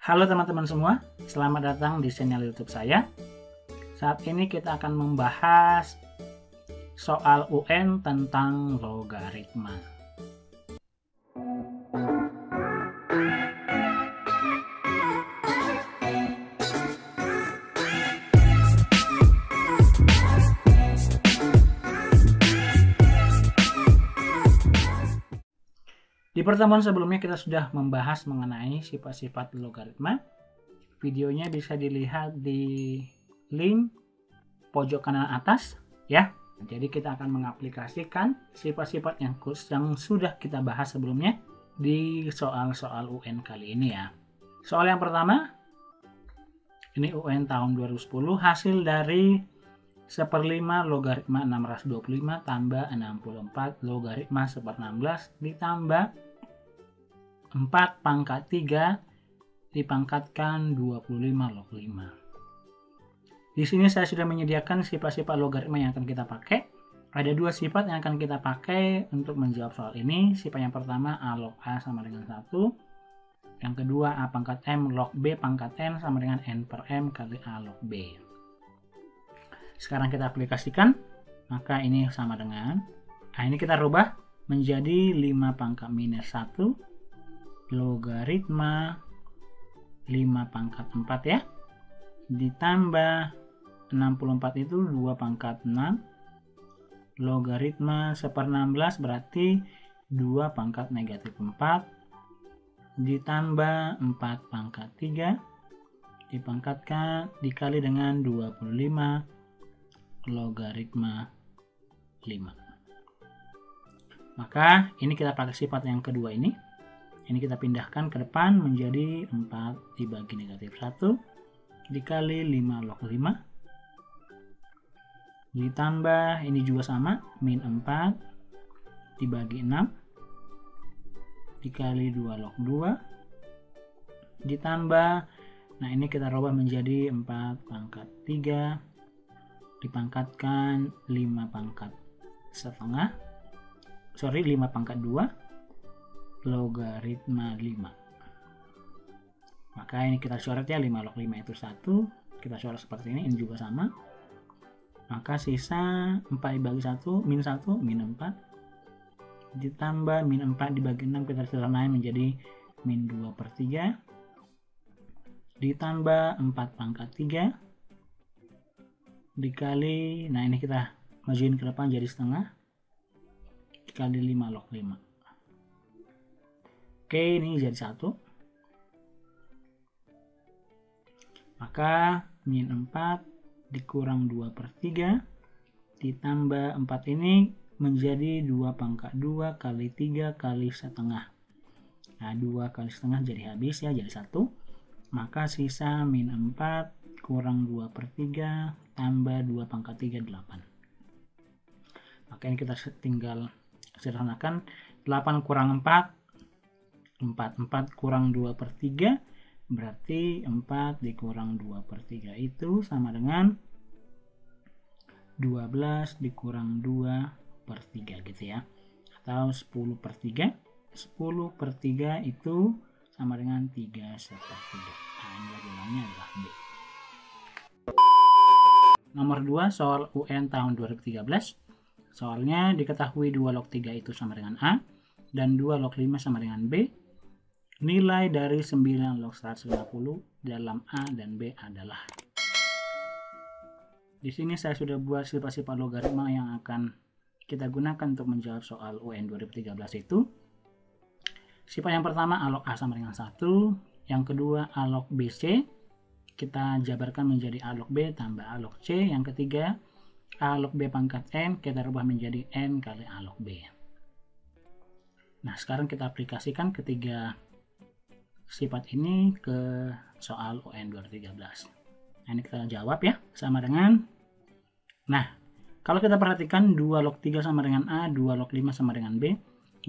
Halo teman-teman semua, selamat datang di channel YouTube saya. Saat ini kita akan membahas soal UN tentang logaritma. Di pertemuan sebelumnya kita sudah membahas mengenai sifat-sifat logaritma. Videonya bisa dilihat di link pojok kanan atas ya. Jadi kita akan mengaplikasikan sifat-sifat yang sudah kita bahas sebelumnya di soal-soal UN kali ini ya. Soal yang pertama, ini UN tahun 2010, hasil dari 1/5 logaritma 625 tambah 64 logaritma 1/16 ditambah 4 pangkat 3 dipangkatkan 25 log 5. Di sini saya sudah menyediakan sifat-sifat logaritma yang akan kita pakai. Ada dua sifat yang akan kita pakai untuk menjawab soal ini. Sifat yang pertama A log A sama dengan 1. Yang kedua A pangkat M log B pangkat N sama dengan N per M kali A log B. Sekarang kita aplikasikan. Maka ini sama dengan, ini kita rubah menjadi 5 pangkat minus 1 logaritma 5 pangkat 4 ya, ditambah 64 itu 2 pangkat 6 logaritma 1/16 berarti 2 pangkat negatif 4 ditambah 4 pangkat 3 dipangkatkan dikali dengan 25 logaritma 5. Maka ini kita pakai sifat yang kedua ini. Ini kita pindahkan ke depan menjadi 4 dibagi negatif 1 dikali 5 log 5 ditambah ini juga sama min 4 dibagi 6 dikali 2 log 2 ditambah, nah ini kita rubah menjadi 4 pangkat 3 dipangkatkan 5 pangkat 5 pangkat 2 logaritma 5. Maka ini kita coret ya, 5 log 5 itu 1. Kita coret seperti ini juga sama. Maka sisa 4 dibagi 1, min 1, min 4. Ditambah min 4 dibagi 6 kita sederhanain menjadi min 2 per 3. Ditambah 4 pangkat 3. Dikali, nah ini kita majuin ke depan jadi setengah. Dikali 5 log 5. Oke, ini jadi 1. Maka min 4 dikurang 2 per 3 ditambah 4 ini menjadi 2 pangkat 2 kali 3 kali setengah. Nah 2 kali setengah jadi habis ya, jadi 1. Maka sisa min 4 kurang 2 per 3 tambah 2 pangkat 3 8. Maka ini kita tinggal sederhanakan. 8 kurang 4 kurang 2 per 3 berarti 4 dikurang 2 per 3 itu sama dengan 12 dikurang 2 per 3 gitu ya, atau 10 per 3. 10 per 3 itu sama dengan 3 seper 3. Nah ini jawabannya adalah B. Nomor 2 soal UN tahun 2013. Soalnya diketahui 2 log 3 itu sama dengan A dan 2 log 5 sama dengan B. Nilai dari 9 log 150 dalam A dan B adalah. Di sini saya sudah buat sifat-sifat logaritma yang akan kita gunakan untuk menjawab soal UN 2013 itu. Sifat yang pertama A log A sama dengan 1. Yang kedua A log BC. Kita jabarkan menjadi A log B tambah A log C. Yang ketiga A log B pangkat N. Kita rubah menjadi N kali A log B. Nah sekarang kita aplikasikan ketiga sifat ini ke soal UN 2013. Nah, ini kita jawab ya, sama dengan, nah kalau kita perhatikan 2 log 3 sama dengan A, 2 log 5 sama dengan B.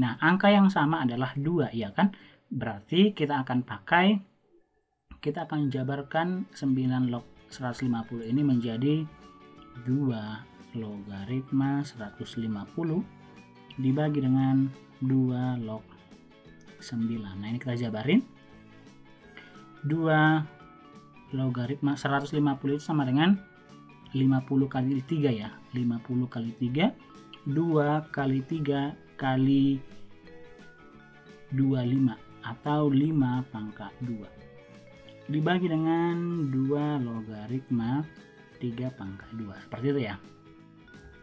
Nah angka yang sama adalah 2 ya kan, berarti kita akan jabarkan 9 log 150 ini menjadi 2 logaritma 150 dibagi dengan 2 log 9. Nah ini kita jabarin. 2 logaritma 150 itu sama dengan 50 kali 3 ya. 50 kali 3, 2 kali 3 kali 25 atau 5 pangkat 2. Dibagi dengan 2 logaritma 3 pangkat 2. Seperti itu ya.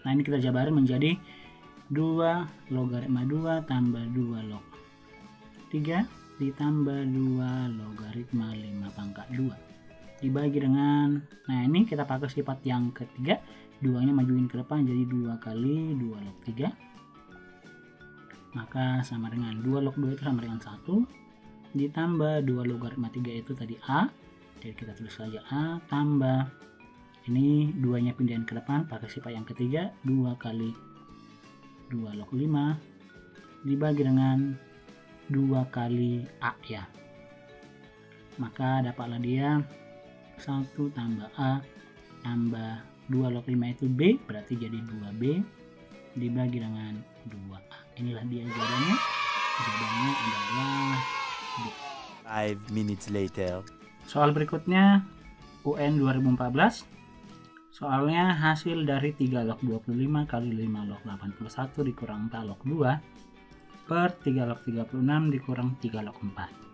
Nah, ini kita jabarin menjadi 2 logaritma 2 tambah 2 log 3 ditambah 2 logaritma 5 pangkat 2. Dibagi dengan, nah ini kita pakai sifat yang ketiga, 2 nya majuin ke depan jadi 2 kali 2 log 3, maka sama dengan 2 log 2 itu sama dengan 1 ditambah 2 logaritma 3 itu tadi A, jadi kita tulis saja A tambah ini 2 nya pindahin ke depan pakai sifat yang ketiga, 2 kali 2 log 5 dibagi dengan 2 kali A ya, maka dapatlah dia 1 tambah A tambah 2 log 5 itu B, berarti jadi 2B dibagi dengan 2A. Inilah dia jawabannya. Jawabannya adalah B. 5 minutes later. Soal berikutnya UN 2014. Soalnya hasil dari 3 log 25 kali 5 log 81 dikurang 4 log 2 per 3 log 36 dikurang 3 log 4.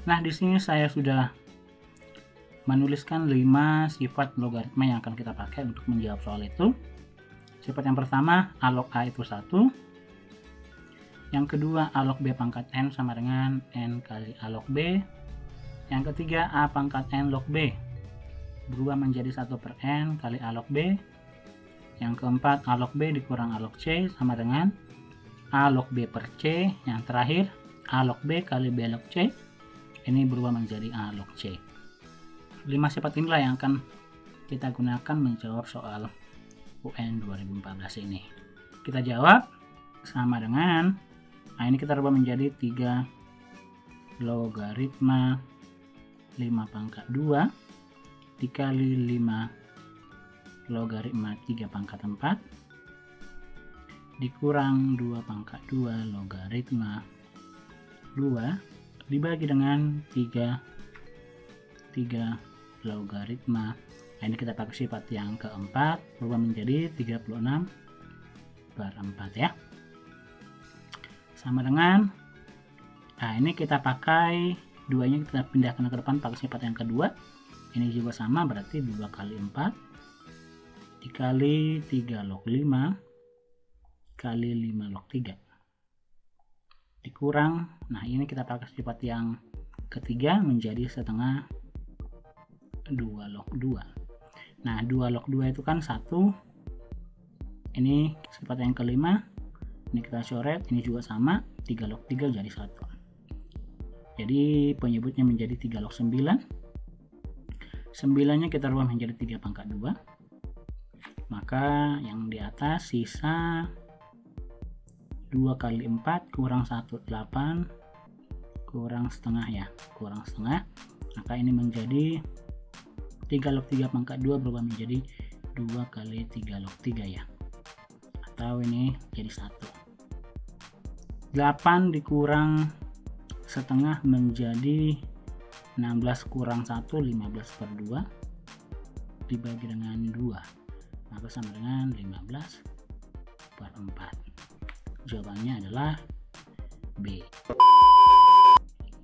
Nah, di sini saya sudah menuliskan 5 sifat logaritma yang akan kita pakai untuk menjawab soal itu. Sifat yang pertama, A log A itu 1. Yang kedua, A log B pangkat N sama dengan N kali A log B. Yang ketiga, A pangkat N log B berubah menjadi 1 per N kali A log B. Yang keempat, A log B dikurang A log C sama dengan A log B per C. Yang terakhir, A log B kali B log C. Ini berubah menjadi A log C. 5 sifat inilah yang akan kita gunakan menjawab soal UN 2014 ini. Kita jawab sama dengan, nah ini kita rubah menjadi 3 logaritma 5 pangkat 2 dikali 5 logaritma 3 pangkat 4 dikurang 2 pangkat 2 logaritma 2 dibagi dengan 3 logaritma. Nah, ini kita pakai sifat yang keempat, berubah menjadi 36 per 4 ya. Sama dengan, nah ini kita pakai 2-nya kita pindahkan ke depan pakai sifat yang kedua. Ini juga sama, berarti 2 kali 4 dikali 3 log 5 kali 5 log 3 dikurang, nah ini kita pakai sifat yang ketiga menjadi setengah 2 log 2. Nah 2 log 2 itu kan 1, ini sifat yang kelima, ini kita coret, ini juga sama, 3 log 3 jadi 1. Jadi penyebutnya menjadi 3 log 9. 9-nya kita rubah menjadi 3 pangkat 2. Maka yang di atas sisa 2 kali 4 kurang 1, 8 kurang setengah ya, kurang setengah. Maka ini menjadi 3 log 3 pangkat 2 berubah menjadi 2 kali 3 log 3 ya, atau ini jadi 1. 8 dikurang setengah menjadi 16 kurang 1, 15 per 2 dibagi dengan 2, maka sama dengan 15 per 4. Jawabannya adalah B.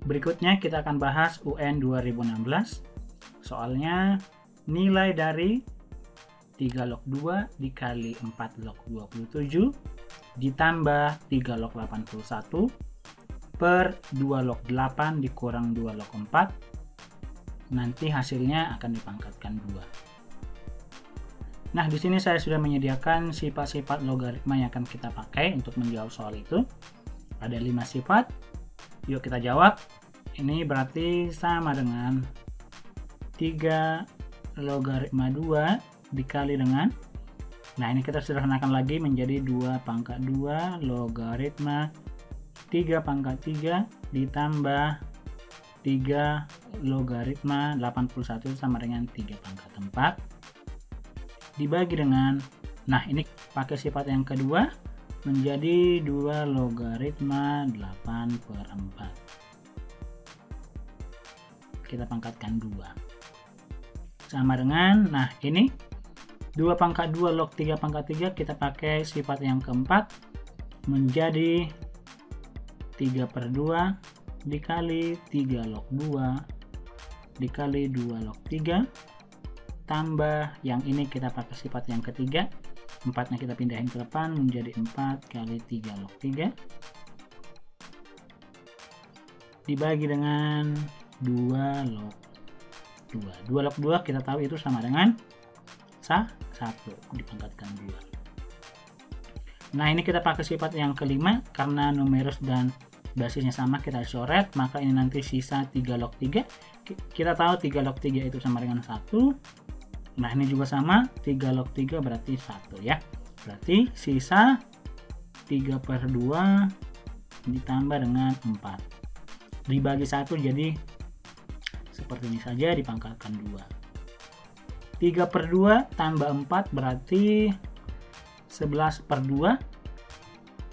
Berikutnya kita akan bahas UN 2016. Soalnya nilai dari 3 log 2 dikali 4 log 27 ditambah 3 log 81 per 2 log 8 dikurang 2 log 4. Nanti hasilnya akan dipangkatkan 2. Nah, di sini saya sudah menyediakan sifat-sifat logaritma yang akan kita pakai untuk menjawab soal itu. Ada 5 sifat. Yuk kita jawab. Ini berarti sama dengan 3 logaritma 2 dikali dengan, nah ini kita sederhanakan lagi menjadi 2 pangkat 2 logaritma 3 pangkat 3 ditambah 3 logaritma 81 sama dengan 3 pangkat 4 dibagi dengan, nah ini pakai sifat yang kedua menjadi 2 logaritma 8 per 4. kita pangkatkan 2. Sama dengan, nah ini 2 pangkat 2 log 3 pangkat 3, kita pakai sifat yang keempat menjadi 3/2 dikali 3 log 2 dikali 2 log 3 tambah yang ini kita pakai sifat yang ketiga, 4-nya kita pindahin ke depan menjadi 4 kali 3 log 3 dibagi dengan 2 log 2. 2 log 2 kita tahu itu sama dengan 1 dipangkatkan 2. Nah, ini kita pakai sifat yang kelima karena numerus dan basisnya sama, kita coret, maka ini nanti sisa 3 log 3. Kita tahu 3 log 3 itu sama dengan 1. Nah, ini juga sama, 3 log 3 berarti 1 ya. Berarti sisa 3/2 ditambah dengan 4. Dibagi 1 jadi seperti ini saja, dipangkatkan 2. 3/2 tambah 4 berarti 11/2.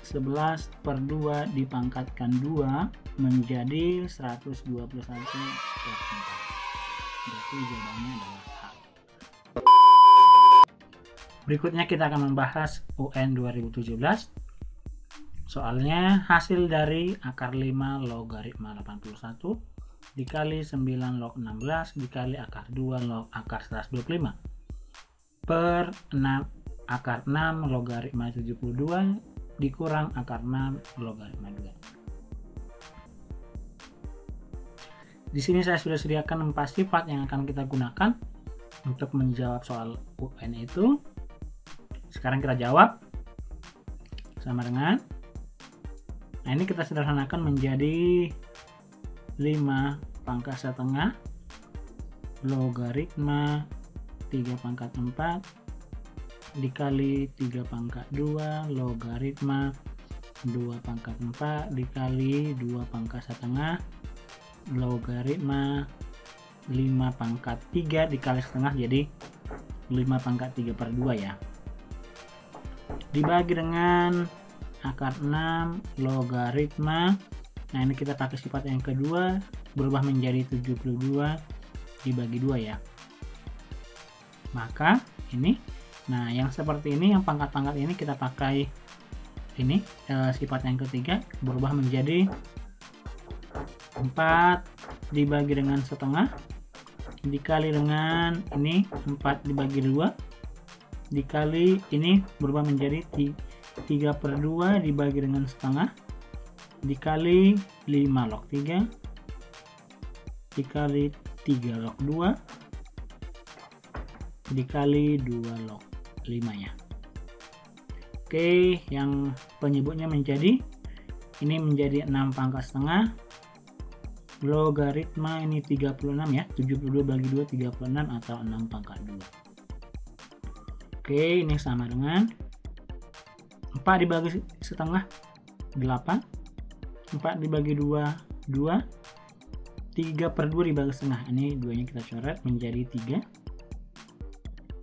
11/2 dipangkatkan 2 menjadi 121/4. Berarti jawabannya adalah A. Berikutnya kita akan membahas UN 2017. Soalnya hasil dari akar 5 logaritma 81 dikali 9 log 16 dikali akar 2 log akar 125 per 6 akar 6 logaritma 72 dikurang akar 6 logaritma 2. Di sini saya sudah sediakan 4 sifat yang akan kita gunakan untuk menjawab soal UN itu. Sekarang kita jawab sama dengan, nah ini kita sederhanakan menjadi 5 pangkat setengah logaritma 3 pangkat 4 dikali 3 pangkat 2 logaritma 2 pangkat 4 dikali 2 pangkat setengah logaritma 5 pangkat 3 dikali setengah, jadi 5 pangkat 3/2 ya, dibagi dengan akar 6 logaritma, nah ini kita pakai sifat yang kedua, berubah menjadi 72 dibagi 2 ya. Maka ini, nah yang seperti ini, yang pangkat-pangkat ini kita pakai ini sifat yang ketiga, berubah menjadi 4 dibagi dengan setengah dikali dengan ini 4 dibagi 2 dikali ini berubah menjadi 3/2 dibagi dengan setengah dikali 5 log 3 dikali 3 log 2 dikali 2 log 5 ya. Oke, yang penyebutnya menjadi ini menjadi 6 pangkat setengah logaritma ini 36 ya, 72 bagi 2 36 atau 6 pangkat 2. Oke, ini sama dengan 4 dibagi setengah 8, 4 dibagi 2 2, 3/2 dibagi setengah, ini 2 nya kita coret menjadi 3.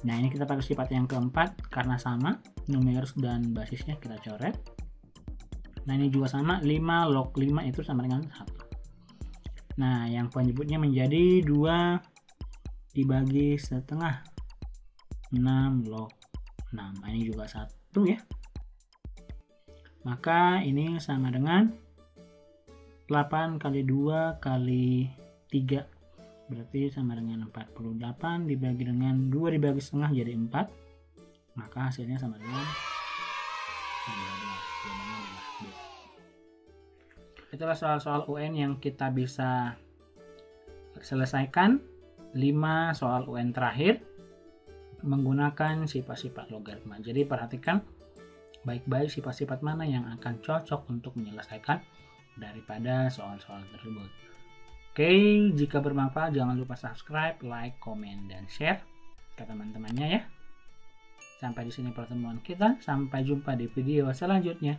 Nah, ini kita pakai sifat yang keempat karena sama numerus dan basisnya kita coret. Nah, ini juga sama, 5 log 5 itu sama dengan 1. Nah, yang penyebutnya menjadi 2 dibagi setengah 6 log 6. Nah, ini juga 1 ya. Maka ini sama dengan 8 kali 2 kali 3. Berarti sama dengan 48 dibagi dengan 2 dibagi setengah jadi 4. Maka hasilnya sama dengan 12. Itulah soal-soal UN yang kita bisa selesaikan. 5 soal UN terakhir menggunakan sifat-sifat logaritma. Jadi perhatikan baik-baik sifat-sifat mana yang akan cocok untuk menyelesaikan daripada soal-soal tersebut. Oke, jika bermanfaat jangan lupa subscribe, like, komen, dan share ke teman-temannya ya. Sampai di sini pertemuan kita. Sampai jumpa di video selanjutnya.